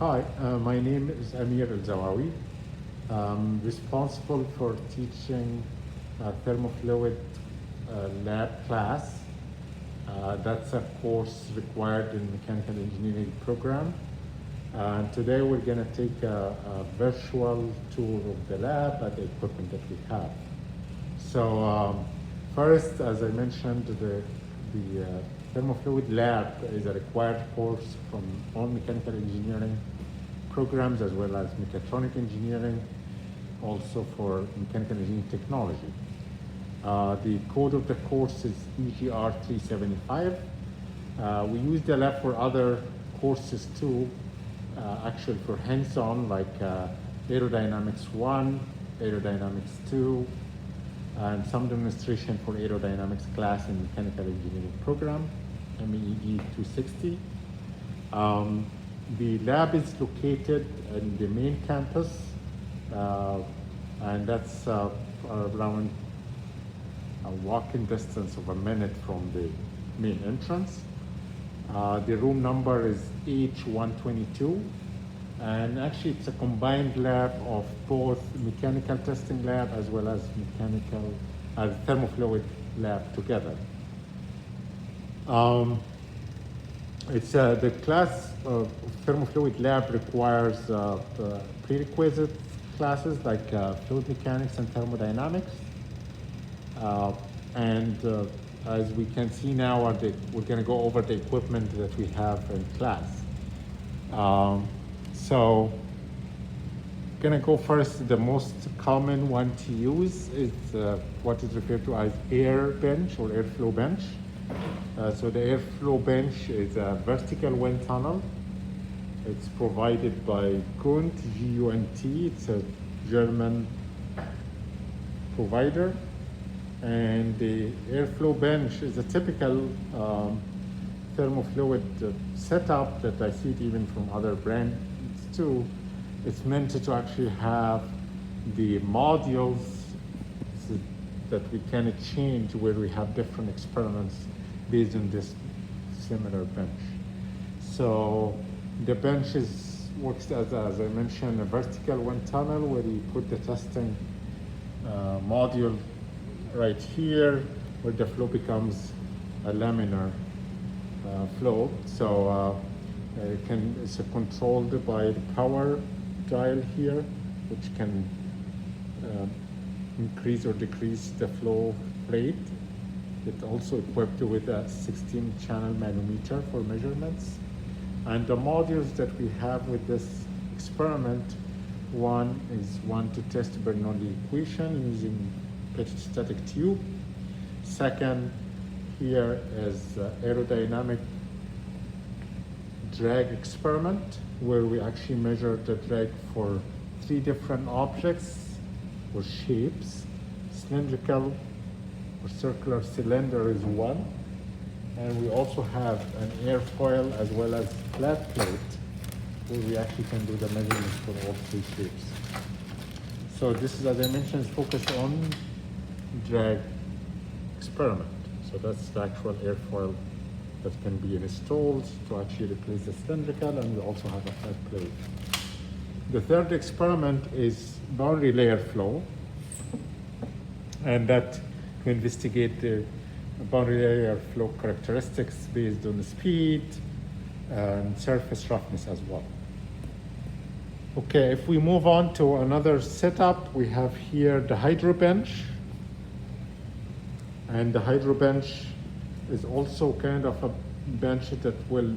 Hi, my name is Amir Al-Zawawi. I'm responsible for teaching thermofluid lab class. That's a course required in mechanical engineering program. And today we're going to take a virtual tour of the lab and the equipment that we have. So first, as I mentioned, the thermofluid lab is a required course from all mechanical engineering programs as well as mechatronic engineering, also for mechanical engineering technology. The code of the course is EGR 375. We use the lab for other courses too, actually for hands-on like Aerodynamics 1, Aerodynamics 2, and some demonstration for aerodynamics class in mechanical engineering program, MEED 260. The lab is located in the main campus, and that's around a walking distance of a minute from the main entrance. The room number is H122, and actually it's a combined lab of both mechanical testing lab as well as mechanical thermofluid lab together. It's the class of thermofluid lab requires prerequisite classes like fluid mechanics and thermodynamics. As we can see now, we're going to go over the equipment that we have in class. So I'm going to go first. The most common one to use is what is referred to as air bench or airflow bench. So the airflow bench is a vertical wind tunnel. It's provided by GUNT, G-U-N-T. It's a German provider. And the airflow bench is a typical thermofluid setup that I see it even from other brands too. It's meant to actually have the modules that we can change where we have different experiments based on this similar bench. So the bench works as I mentioned, a vertical wind tunnel where you put the testing module right here, where the flow becomes a laminar flow. So it's controlled by the power dial here, which can increase or decrease the flow rate. It's also equipped with a 16-channel manometer for measurements. And the modules that we have with this experiment, one to test Bernoulli equation using pitched static tube. Second, here is aerodynamic drag experiment, where we actually measure the drag for 3 different objects or shapes. Cylindrical or circular cylinder is one, and we also have an airfoil as well as flat plate, where we actually can do the measurements for all 3 shapes. So this is, as I mentioned, is focused on drag experiment. So that's the actual airfoil that can be installed to actually replace the cylindrical, and we also have a flat plate. The third experiment is boundary layer flow, and that to investigate the boundary layer flow characteristics based on the speed and surface roughness as well. Okay, if we move on to another setup, we have here the hydro bench. And the hydro bench is also kind of a bench that will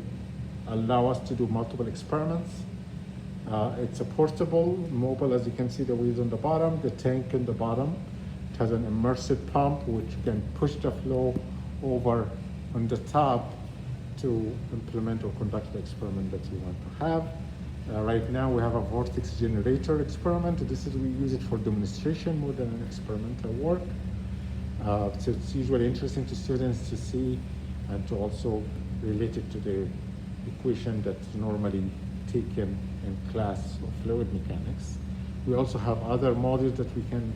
allow us to do multiple experiments. It's a portable, mobile, as you can see the wheels on the bottom, the tank in the bottom. It has an immersive pump which can push the flow over on the top to implement or conduct the experiment that you want to have. Right now we have a vortex generator experiment. We use it for demonstration more than an experimental work. So it's usually interesting to students to see and to also relate it to the equation that's normally taken in class of fluid mechanics. We also have other modules that we can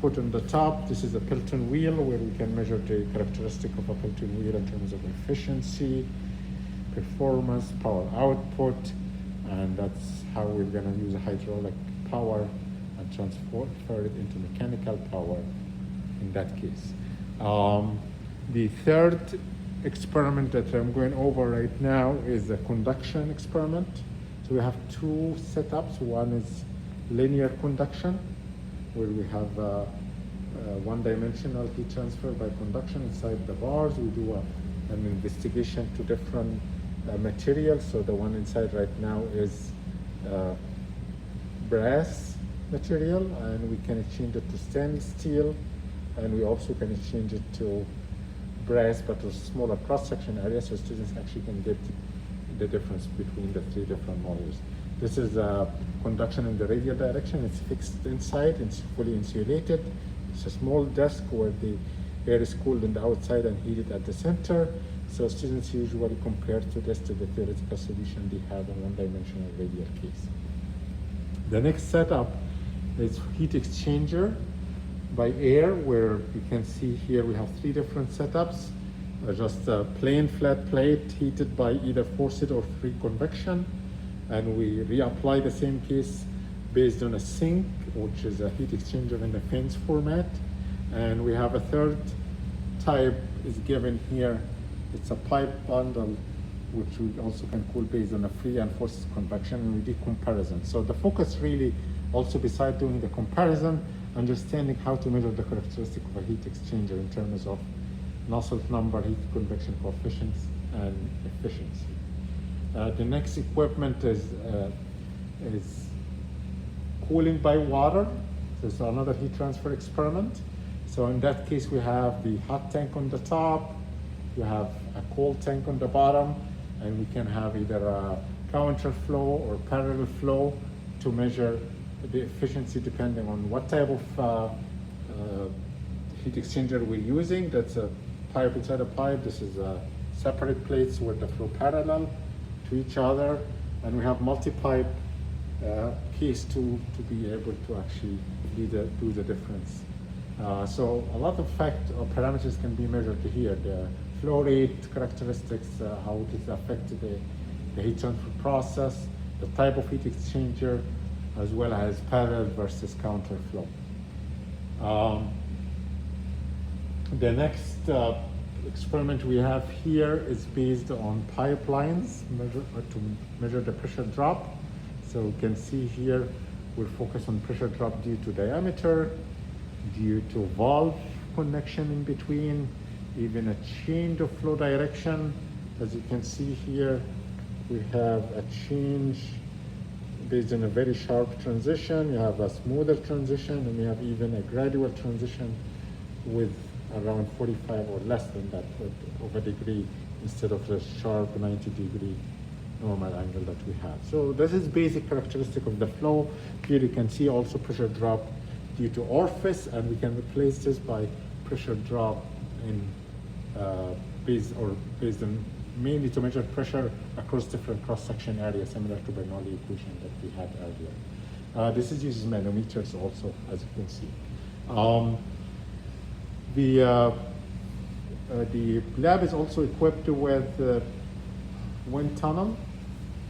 put on the top. This is a Pelton wheel, where we can measure the characteristic of a Pelton wheel in terms of efficiency, performance, power output, and that's how we're going to use hydraulic power and transfer it into mechanical power in that case. The third experiment that I'm going over right now is a conduction experiment. So we have two setups. One is linear conduction, where we have one-dimensional heat transfer by conduction inside the bars. We do an investigation to different materials. So the one inside right now is brass material, and we can exchange it to stainless steel, and we also can exchange it to brass but a smaller cross-section area, so students actually can get the difference between the three different models. This is conduction in the radial direction. It's fixed inside, it's fully insulated. It's a small desk where the air is cooled on the outside and heated at the center. So students usually compare to this to the theoretical solution they have in one-dimensional radial case. The next setup is heat exchanger by air, where you can see here we have three different setups. Just a plain flat plate heated by either forced or free convection, and we reapply the same case based on a sink, which is a heat exchanger in the fence format. And we have a third type is given here. It's a pipe bundle, which we also can cool based on a free and forced convection, and we do comparison. So the focus really also, beside doing the comparison, understanding how to measure the characteristic of a heat exchanger in terms of Nusselt number, heat convection coefficients, and efficiency. The next equipment is cooling by water. This is another heat transfer experiment. So in that case, we have the hot tank on the top, you have a cold tank on the bottom, and we can have either a counter flow or parallel flow to measure the efficiency depending on what type of heat exchanger we're using. That's a pipe inside a pipe. This is separate plates with the flow parallel to each other, and we have multi-pipe case to be able to actually do the difference. So a lot of parameters can be measured here. The flow rate characteristics, how it is affected the heat transfer process, the type of heat exchanger, as well as parallel versus counter flow. The next experiment we have here is based on pipelines to measure the pressure drop. So you can see here we're focused on pressure drop due to diameter, due to valve connection in between, even a change of flow direction. As you can see here, we have a change based on a very sharp transition. You have a smoother transition, and you have even a gradual transition with around 45 or less than that of a degree, instead of the sharp 90-degree normal angle that we have. So this is basic characteristic of the flow. Here you can see also pressure drop due to orifice, and we can replace this by pressure drop in based on mainly to measure pressure across different cross-section areas, similar to Bernoulli equation that we had earlier. This is uses manometers also, as you can see. The lab is also equipped with wind tunnel.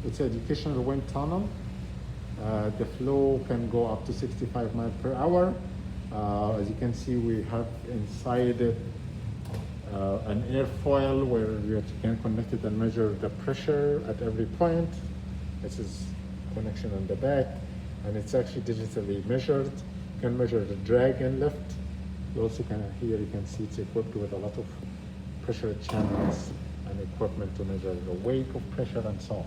It's an educational wind tunnel. The flow can go up to 65 miles per hour. As you can see, we have inside it an airfoil where you can connect it and measure the pressure at every point. This is connection on the back, and it's actually digitally measured. You can measure the drag and lift. You also can, here you can see it's equipped with a lot of pressure channels and equipment to measure the weight of pressure and so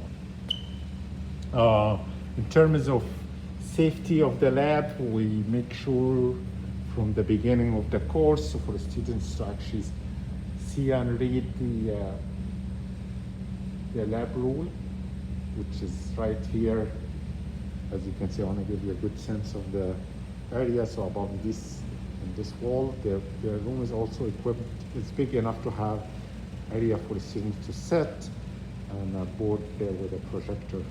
on. In terms of safety of the lab, we make sure from the beginning of the course for the students to actually see and read the lab rule, which is right here. As you can see, I want to give you a good sense of the area. So above this wall, the room is also equipped. It's big enough to have area for the students to sit, and a board there with a projector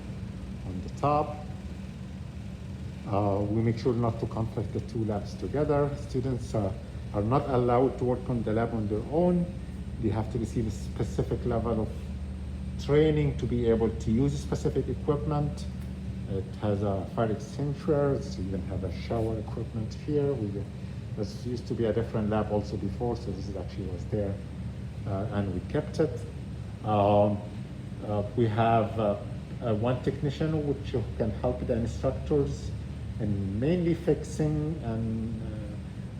on the top. We make sure not to conflict the two labs together. Students are not allowed to work on the lab on their own. They have to receive a specific level of training to be able to use specific equipment. It has a fire extinguisher. It even have a shower equipment here. This used to be a different lab also before, so this is actually was there, and we kept it. We have one technician which can help the instructors in mainly fixing, and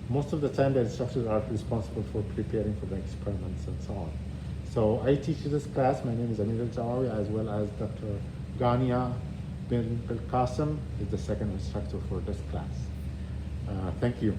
most of the time the instructors are responsible for preparing for the experiments and so on. So I teach this class. My name is Amir Al-Zawawi, as well as Dr. Ghania bin Qasim is the second instructor for this class. Thank you.